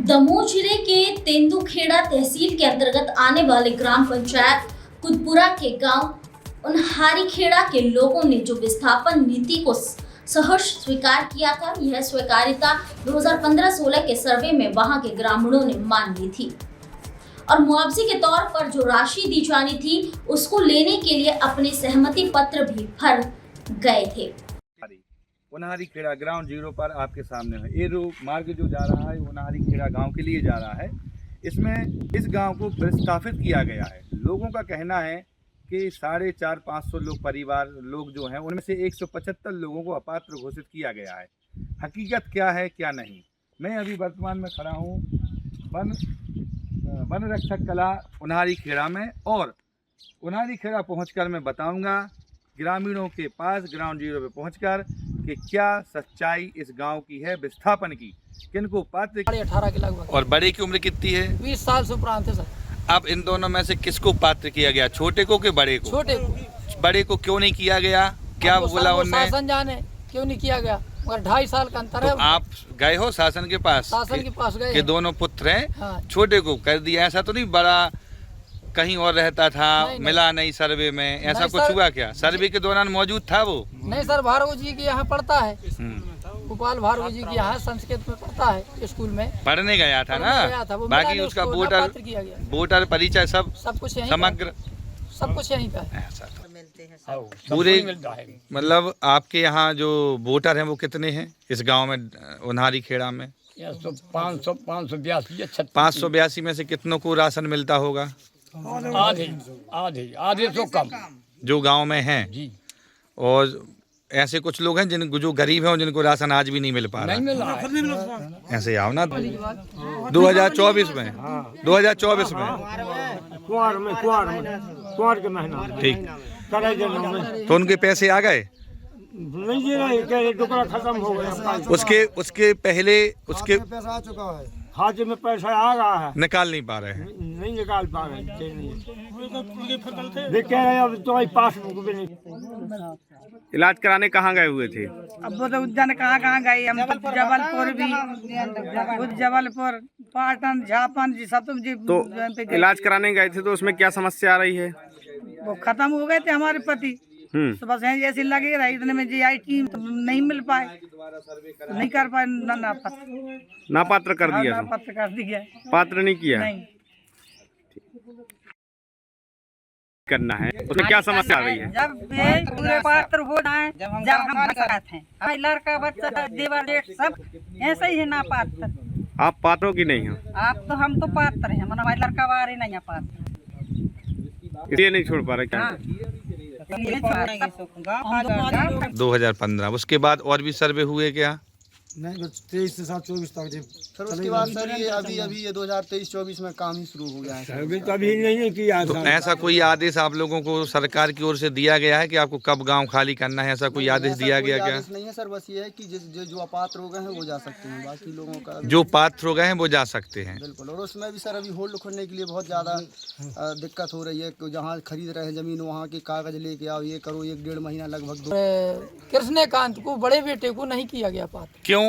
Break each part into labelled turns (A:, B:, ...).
A: दमोह जिले के तेंदुखेड़ा तहसील के अंतर्गत आने वाले ग्राम पंचायत कुदपुरा के गांव उन्हारी खेड़ा के लोगों ने जो विस्थापन नीति को सहर्ष स्वीकार किया था, यह स्वीकारिता 2015-16 के सर्वे में वहां के ग्रामीणों ने मान ली थी और मुआवजे के तौर पर जो राशि दी जानी थी उसको लेने के लिए अपने सहमति पत्र भी भर गए थे।
B: उन्हारी खेड़ा ग्राउंड जीरो पर आपके सामने है। ये मार्ग जो जा रहा है उन्हारी खेड़ा गांव के लिए जा रहा है। इसमें इस गांव को विस्थापित किया गया है। लोगों का कहना है कि 450-500 लोग जो हैं उनमें से 175 लोगों को अपात्र घोषित किया गया है। हकीकत क्या है क्या नहीं, मैं अभी वर्तमान में खड़ा हूँ वन रक्षक कला उन्हारी खेड़ा में, और उन्हारी खेड़ा पहुँचकर मैं बताऊँगा ग्रामीणों के पास ग्राउंड जीरो पे पहुँचकर कि क्या सच्चाई इस गांव की है विस्थापन की, किनको पात्र
C: 18 के लगभग।
B: और बड़े की उम्र कितनी है?
C: 20 साल से उपरांत है सर।
B: अब इन दोनों में से किसको पात्र किया गया, छोटे को कि बड़े को?
C: छोटे को।
B: बड़े को क्यों नहीं किया गया, क्या बोला उन्होंने?
C: शासन जाने क्यों नहीं किया गया, मगर 2.5 साल का अंतर है।
B: तो आप गए हो शासन के पास?
C: शासन के पास गए
B: कि दोनों पुत्र हैं।
C: हाँ।
B: छोटे को कर दिया, ऐसा तो नहीं बड़ा कहीं और रहता था, नहीं, मिला नहीं सर्वे में, ऐसा कुछ हुआ क्या? सर्वे के दौरान मौजूद था वो?
C: नहीं सर, भार्गव जी के यहाँ पढ़ता है, गोपाल भार्गव जी के यहाँ संस्कृत में पढ़ता है, स्कूल में पढ़ने
B: गया था ना। बाकी उसका वोटर परिचय सब कुछ समग्र
C: सब कुछ यहीं का है।
B: पूरे मतलब आपके यहाँ जो वोटर हैं वो कितने हैं इस गांव में उन्हारी खेड़ा में? 582 में से कितनों को राशन मिलता होगा?
D: आधे तो कम
B: जो गांव में हैं जी। और ऐसे कुछ लोग हैं जो गरीब हैं और जिनको राशन आज भी नहीं मिल पा रहा है। ऐसे आओ ना 2024 में 2024 में
D: कुआर के महीना
B: ठीक, तो उनके पैसे आ गए?
D: नहीं, खत्म हो गया।
B: उसके पहले उसके
D: पैसा आ चुका है, हाथ में पैसा आ रहा है,
B: निकाल नहीं पा रहे हैं।
D: नहीं निकाल पा रहे हैं। अब तो पासबुक भी नहीं।
B: इलाज कराने कहाँ गए हुए थे?
E: अब वो तो उज्जैन कहाँ गए हम, जबलपुर भी, जबलपुर, पाटन, झापन जी सब जी।
B: तो इलाज कराने गए थे तो उसमें क्या समस्या आ रही है?
E: वो खत्म हो गए थे हमारे पति, तो बस जैसे लगे रहा, इतने में GI तो नहीं मिल पाए, नहीं कर पाए,
B: ना पात्र कर दिया।
E: पात्र कर दिया,
B: पात्र नहीं किया।
E: नहीं
B: करना है, उसमें क्या समस्या आ रही है?
E: जब पूरे पात्र हो जाए, जब हम हैं, हमारे लड़का बच्चा देवर जेठ सब ऐसे ही है ना पात्र।
B: आप पात्रों की नहीं हो?
E: आप तो हम तो पात्र हैं, हमारे लड़का वारे नहीं है पात्र,
B: इसलिए नहीं छोड़ पा रहे क्या? 2015 उसके बाद और भी सर्वे हुए क्या?
D: नहीं, 23 से 24 तक जी।
F: सर उसके बाद सर ये अभी ये 2023-24 में काम ही शुरू हो गया है।
D: अभी तो अभी नहीं किया।
B: तो ऐसा कोई आदेश आप लोगों को सरकार की ओर से दिया गया है कि आपको कब गांव खाली करना है, ऐसा कोई आदेश दिया गया क्या?
F: नहीं है सर, बस ये है कि जो अपात्र हो गए हैं वो जा सकते हैं, बाकी लोगों का
B: जो पात्र हो गए हैं वो जा सकते हैं।
F: बिल्कुल। और उसमें भी सर अभी होल्ड खोलने के लिए बहुत ज़्यादा दिक्कत हो रही है। जहाँ खरीद रहे हैं जमीन वहाँ के कागज लेके आओ, ये करो, 1-1.5 महीना लगभग।
C: कृष्णकांत को बड़े बेटे को नहीं किया गया पात्र।
B: क्यों?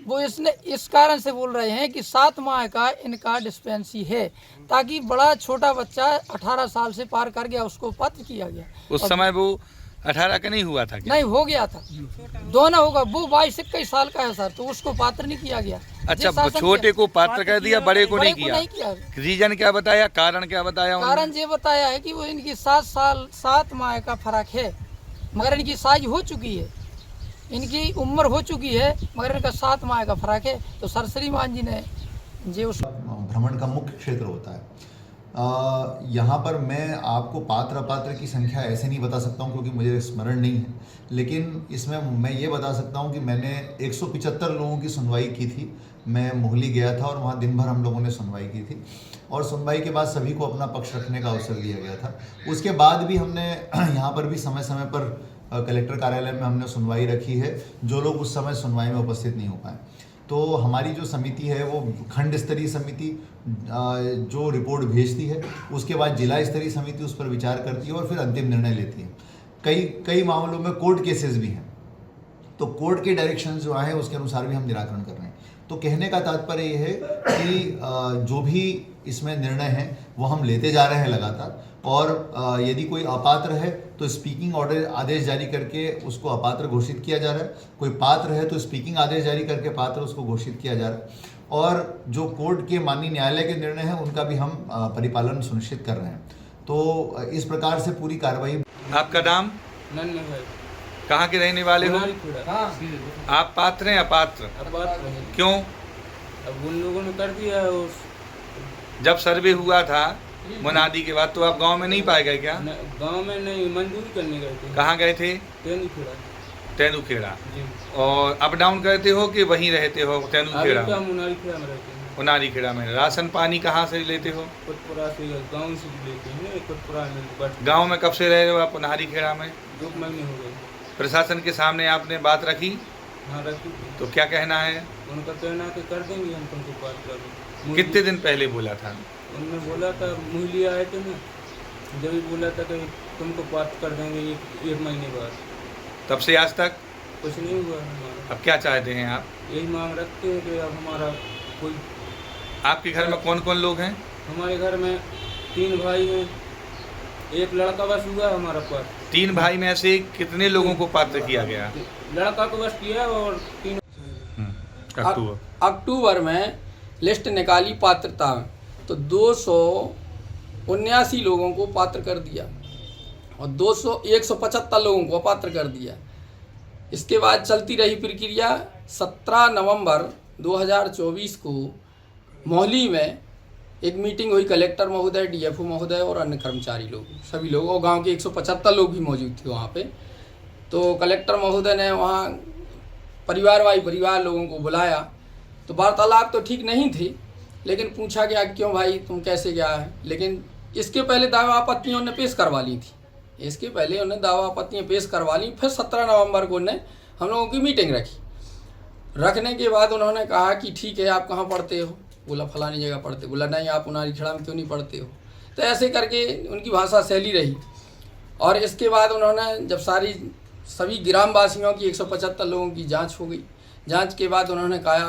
C: वो इसने इस कारण से बोल रहे हैं कि 7 माह का इनका डिस्पेंसी है, ताकि बड़ा छोटा बच्चा 18 साल से पार कर गया उसको पात्र किया गया।
B: उस समय वो 18 का नहीं हुआ था क्या? नहीं,
C: हो गया था, दोनों होगा। वो 22-21 साल का है सर, तो उसको पात्र नहीं किया गया।
B: अच्छा, छोटे को पात्र कर दिया, बड़े को नहीं किया। रीजन क्या बताया, कारण क्या बताया?
C: कारण ये बताया है कि वो इनकी 7 माह का फर्क है, मगर इनकी साइज हो चुकी है, इनकी उम्र हो चुकी है, मगर इनका 7 माह का फर्क है। तो सर श्रीमान जी ने जो उस
G: भ्रमण का मुख्य क्षेत्र होता है, यहाँ पर मैं आपको पात्र अपात्र की संख्या ऐसे नहीं बता सकता हूँ क्योंकि मुझे स्मरण नहीं है, लेकिन इसमें मैं ये बता सकता हूँ कि मैंने 175 लोगों की सुनवाई की थी। मैं मोहली गया था और वहाँ दिन भर हम लोगों ने सुनवाई की थी, और सुनवाई के बाद सभी को अपना पक्ष रखने का अवसर दिया गया था। उसके बाद भी हमने यहाँ पर भी समय समय पर कलेक्टर कार्यालय में हमने सुनवाई रखी है, जो लोग उस समय सुनवाई में उपस्थित नहीं हो पाए। तो हमारी जो समिति है वो खंड स्तरीय समिति जो रिपोर्ट भेजती है, उसके बाद जिला स्तरीय समिति उस पर विचार करती है और फिर अंतिम निर्णय लेती है। कई मामलों में कोर्ट केसेस भी हैं, तो कोर्ट के डायरेक्शन जो आए उसके अनुसार भी हम निराकरण कर रहे हैं। तो कहने का तात्पर्य ये है कि जो भी इसमें निर्णय है वो हम लेते जा रहे हैं लगातार, और यदि कोई अपात्र है तो स्पीकिंग ऑर्डर आदेश जारी करके उसको अपात्र घोषित किया जा रहा है, कोई पात्र है तो स्पीकिंग आदेश जारी करके पात्र उसको घोषित किया जा रहा है, और जो कोर्ट के माननीय न्यायालय के निर्णय हैं उनका भी हम परिपालन सुनिश्चित कर रहे हैं। तो इस प्रकार से पूरी कार्रवाई।
B: आपका नाम? कहाँ के रहने वाले हो? आप पात्र हैं अपात्र? क्यों?
H: अब उन लोगों ने कर दिया
B: जब सर्वे हुआ था मुनादी के बाद तो आप गांव में नहीं पाए गए क्या?
H: गांव में नहीं, मंजूरी करने गए थे।
B: कहाँ गए थे? तेंदुखेड़ा। और अप डाउन करते हो कि वहीं रहते हो तेंदुखेड़ा? उनारी खेड़ा में। राशन पानी कहाँ से लेते हो?
H: कुतपुरा से, गाँव से लेते हैं। कुतपुरा में।
B: गाँव में कब से रह रहे हो आप उनारी खेड़ा में?
H: 2 महीने हो गए।
B: प्रशासन के सामने आपने बात रखी?
H: हाँ रखी।
B: तो क्या कहना है?
H: उनका कहना है कि कर देंगे हम तुमको बात कर।
B: कितने दिन पहले बोला था?
H: उन्होंने बोला था मुहली आए थे ना, जब भी बोला था कि तुमको बात कर देंगे 1 महीने बाद।
B: तब से आज तक
H: कुछ नहीं हुआ हमारा।
B: अब क्या चाहते हैं आप?
H: यही मांग रखते हैं कि अब हमारा कोई।
B: आपके घर में कौन कौन लोग हैं?
H: हमारे घर में 3 भाई हैं, 1 लड़का बस हुआ हमारा पास।
B: 3 भाई में से कितने लोगों को पात्र किया गया?
H: लड़का को बस किया और 3।
C: अक्टूबर में लिस्ट निकाली पात्रता, तो 279 लोगों को पात्र कर दिया और 175 लोगों को अपात्र कर दिया। इसके बाद चलती रही प्रक्रिया। 17 नवंबर 2024 को मोहाली में एक मीटिंग हुई, कलेक्टर महोदय, डीएफओ महोदय और अन्य कर्मचारी लोग, सभी लोग, और गांव के 175 लोग भी मौजूद थे वहाँ पे। तो कलेक्टर महोदय ने वहाँ परिवार लोगों को बुलाया। तो वार्तालाप तो ठीक नहीं थी, लेकिन पूछा गया क्यों भाई तुम कैसे गया है। लेकिन इसके पहले दावा आपत्तियाँ उन्हें पेश करवा ली थी, इसके पहले उन्हें दावा आपत्तियाँ पेश करवा ली। फिर 17 नवंबर को उन्हें हम लोगों की मीटिंग रखी। रखने के बाद उन्होंने कहा कि ठीक है आप कहाँ पढ़ते हो? बोला फलानी जगह पढ़ते। बोला नहीं आप उनारी खेड़ा में क्यों नहीं पढ़ते हो? तो ऐसे करके उनकी भाषा शैली रही। और इसके बाद उन्होंने जब सभी ग्रामवासियों की 175 लोगों की जांच हो गई, जांच के बाद उन्होंने कहा